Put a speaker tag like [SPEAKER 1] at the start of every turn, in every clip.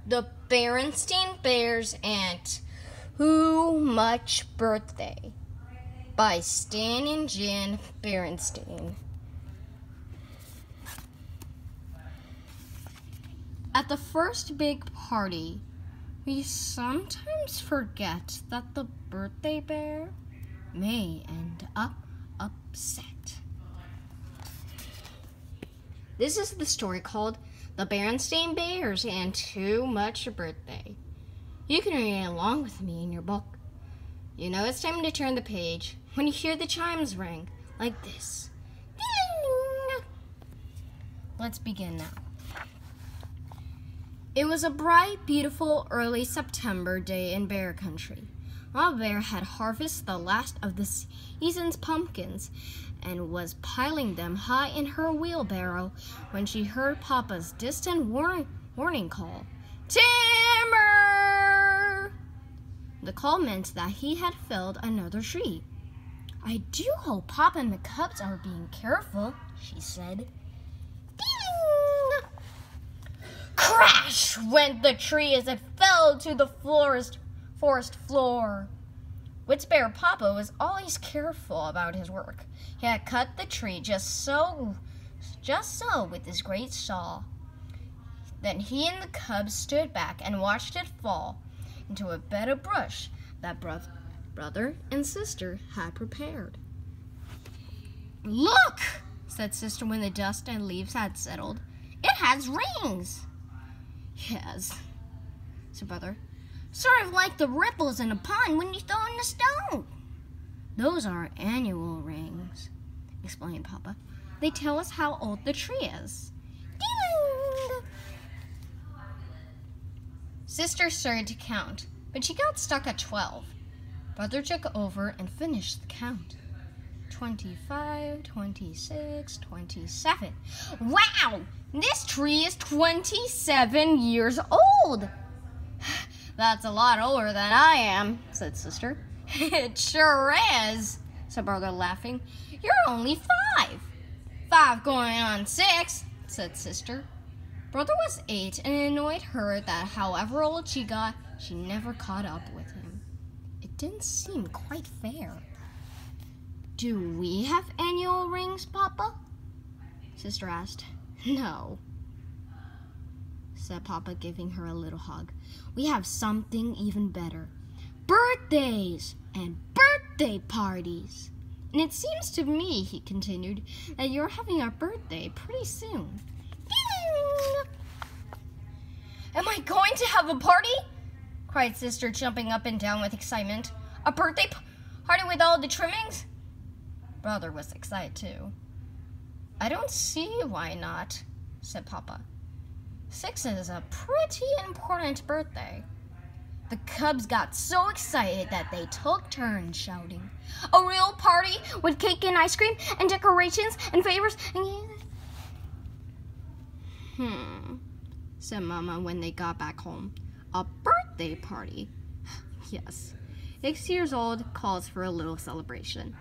[SPEAKER 1] The Berenstain Bears and Too Much Birthday by Stan and Jan Berenstain. At the first big party, we sometimes forget that the birthday bear may end up upset. This is the story called The Berenstain Bears and Too Much Birthday. You can read along with me in your book. You know it's time to turn the page when you hear the chimes ring like this. Ding! Let's begin now. It was a bright, beautiful early September day in Bear Country. Mama Bear had harvested the last of the season's pumpkins and was piling them high in her wheelbarrow when she heard Papa's distant warning call. Timber! The call meant that he had felled another tree. I do hope Papa and the cubs are being careful, she said. Ding! Crash went the tree as it fell to the forest floor. Wits Bear Papa was always careful about his work. He had cut the tree just so with his great saw. Then he and the cubs stood back and watched it fall into a bed of brush that brother and sister had prepared. Look, said Sister when the dust and leaves had settled. It has rings. Yes, said Brother. Sort of like the ripples in a pond when you throw in a stone. Those are annual rings, explained Papa. They tell us how old the tree is. Ding! Sister started to count, but she got stuck at 12. Brother took over and finished the count. 25, 26, 27. Wow! This tree is 27 years old! That's a lot older than I am, said Sister. It sure is, said Brother, laughing. You're only 5. 5 going on 6, said Sister. Brother was 8, and it annoyed her that however old she got, she never caught up with him. It didn't seem quite fair. Do we have annual rings, Papa? Sister asked. No, said Papa, giving her a little hug. We have something even better. Birthdays and birthday parties. And it seems to me, he continued, that you're having a birthday pretty soon. Ding! Am I going to have a party? Cried Sister, jumping up and down with excitement. A birthday party with all the trimmings? Brother was excited too. I don't see why not, said Papa. 6 is a pretty important birthday. The cubs got so excited that they took turns shouting. A real party with cake and ice cream and decorations and favors and... said Mama when they got back home. A birthday party? Yes, 6 years old calls for a little celebration.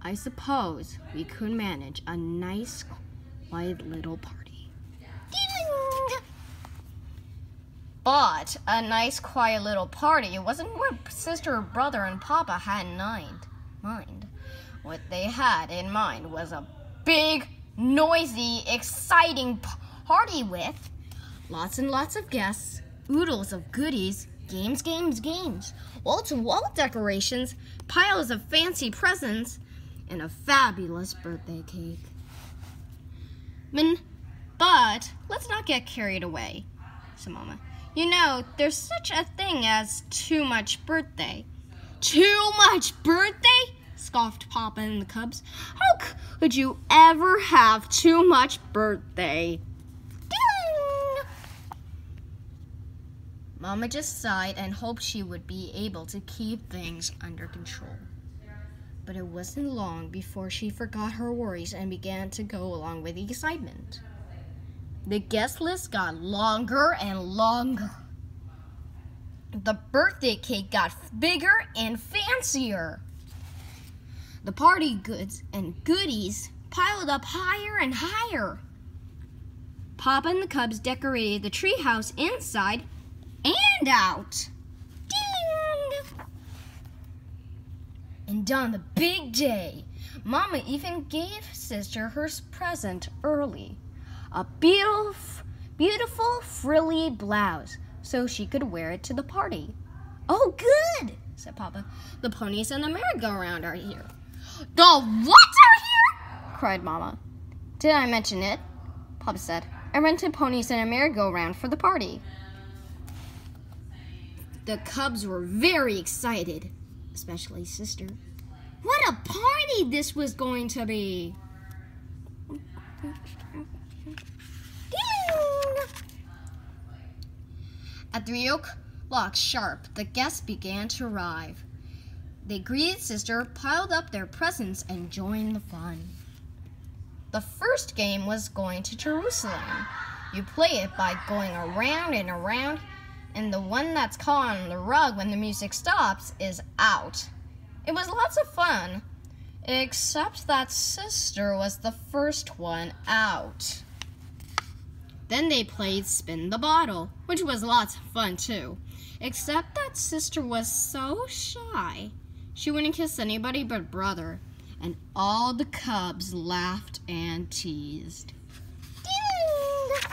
[SPEAKER 1] I suppose we could manage a nice, quiet little party. Ding! But a nice, quiet little party wasn't what Sister, Brother, and Papa had in mind. What they had in mind was a big, noisy, exciting party with lots and lots of guests, oodles of goodies, games, wall-to-wall decorations, piles of fancy presents, and a fabulous birthday cake. But let's not get carried away, said Mama. You know, there's such a thing as too much birthday. Too much birthday? Scoffed Papa and the cubs. How could you ever have too much birthday? Ding! Mama just sighed and hoped she would be able to keep things under control. But it wasn't long before she forgot her worries and began to go along with the excitement. The guest list got longer and longer. The birthday cake got bigger and fancier. The party goods and goodies piled up higher and higher. Papa and the cubs decorated the treehouse inside and out. Ding! And on the big day, Mama even gave Sister her present early. A beautiful frilly blouse so she could wear it to the party. Oh, good, said Papa. The ponies and the merry-go-round are here. The what are here? Cried Mama. Did I mention it? Papa said. I rented ponies and a merry-go-round for the party. The cubs were very excited, especially Sister. What a party this was going to be! At 3 o'clock sharp, the guests began to arrive. They greeted Sister, piled up their presents, and joined the fun. The first game was going to Jerusalem. You play it by going around and around, and the one that's caught on the rug when the music stops is out. It was lots of fun, except that Sister was the first one out. Then they played Spin the Bottle, which was lots of fun too, except that Sister was so shy. She wouldn't kiss anybody but Brother, and all the cubs laughed and teased. Ding!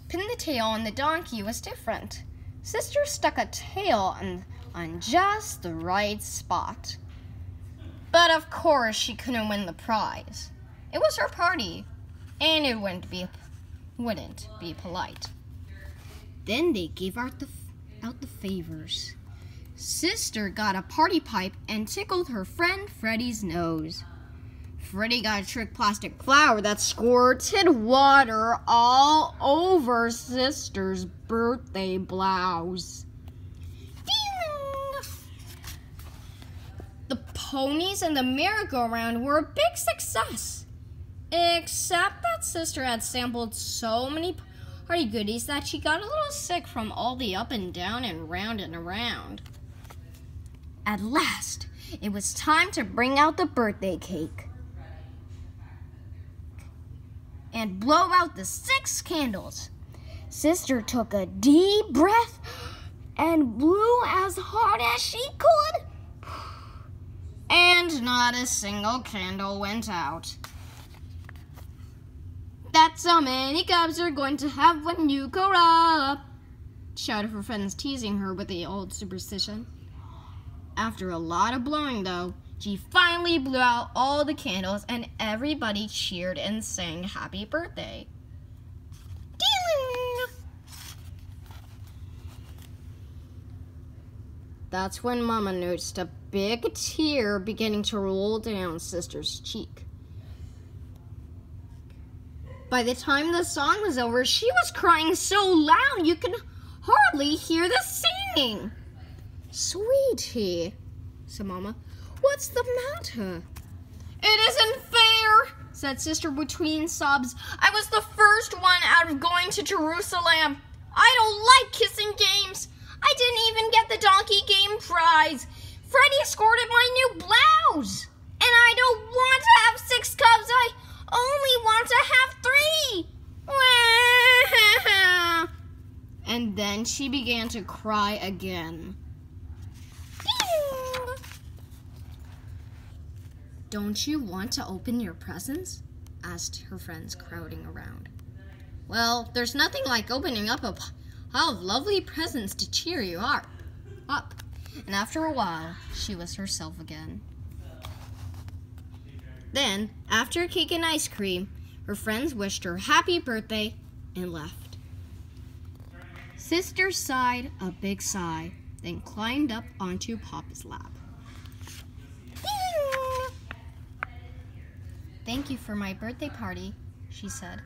[SPEAKER 1] Pin the tail on the donkey was different. Sister stuck a tail on just the right spot. But of course she couldn't win the prize. It was her party, and it wouldn't be polite. Then they gave out the favors. Sister got a party pipe and tickled her friend Freddie's nose. Freddie got a trick plastic flower that squirted water all over Sister's birthday blouse. Ding! The ponies and the merry-go-round were a big success, except that Sister had sampled so many party goodies that she got a little sick from all the up and down and round and around. At last, it was time to bring out the birthday cake and blow out the 6 candles. Sister took a deep breath and blew as hard as she could, and not a single candle went out. That's how many cubs you're going to have when you grow up, shouted her friends, teasing her with the old superstition. After a lot of blowing, though, she finally blew out all the candles, and everybody cheered and sang happy birthday. Ding! That's when Mama noticed a big tear beginning to roll down Sister's cheek. By the time the song was over, she was crying so loud you could hardly hear the singing. Sweetie, said Mama, what's the matter? It isn't fair, said Sister between sobs. I was the first one out of going to Jerusalem. I don't like kissing games. I didn't even get the donkey game prize. Freddie escorted my new blouse. And I don't want to have 6 cubs. I only want to have 3. And then she began to cry again. Ding! Don't you want to open your presents? Asked her friends, crowding around. Well, there's nothing like opening up a pile of lovely presents to cheer you up. And after a while, she was herself again. Then, after cake and ice cream, her friends wished her happy birthday and left. Sister sighed a big sigh, then climbed up onto Papa's lap. Ding! Thank you for my birthday party, she said.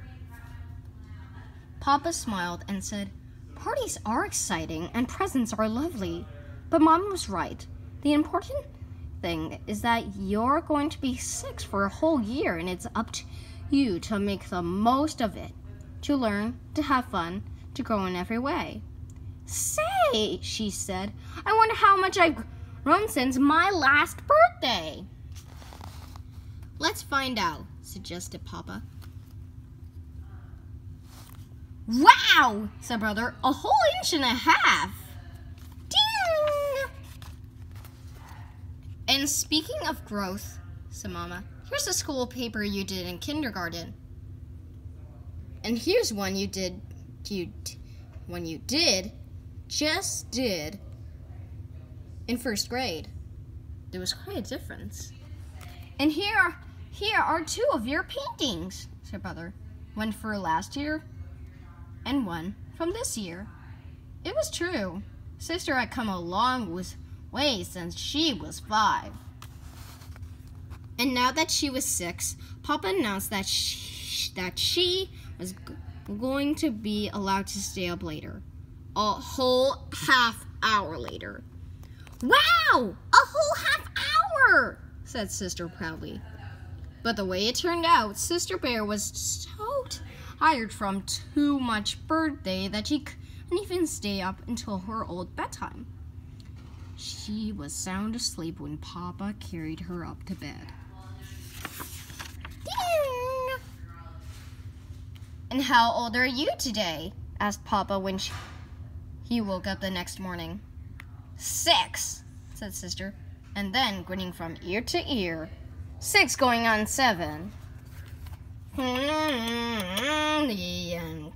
[SPEAKER 1] Papa smiled and said, parties are exciting and presents are lovely, but Mom was right. The important thing is that you're going to be 6 for a whole year, and it's up to you to make the most of it, to learn, to have fun, to grow in every way. Say, she said, I wonder how much I've grown since my last birthday. Let's find out, suggested Papa. Wow, said brother, a whole inch and a half. Ding! And speaking of growth, said Mama, here's a school paper you did in kindergarten. And here's one you did in first grade. There was quite a difference. And here are two of your paintings, said brother. One for last year and one from this year. It was true. Sister had come a long way since she was 5. And now that she was 6, Papa announced that she was going to be allowed to stay up later. A whole half hour later. Wow! A whole half hour! Said Sister proudly. But the way it turned out, Sister Bear was so tired from too much birthday that she couldn't even stay up until her old bedtime. She was sound asleep when Papa carried her up to bed. Ding! And how old are you today? Asked Papa when he woke up the next morning. 6, said Sister, and then grinning from ear to ear. 6 going on 7. The end.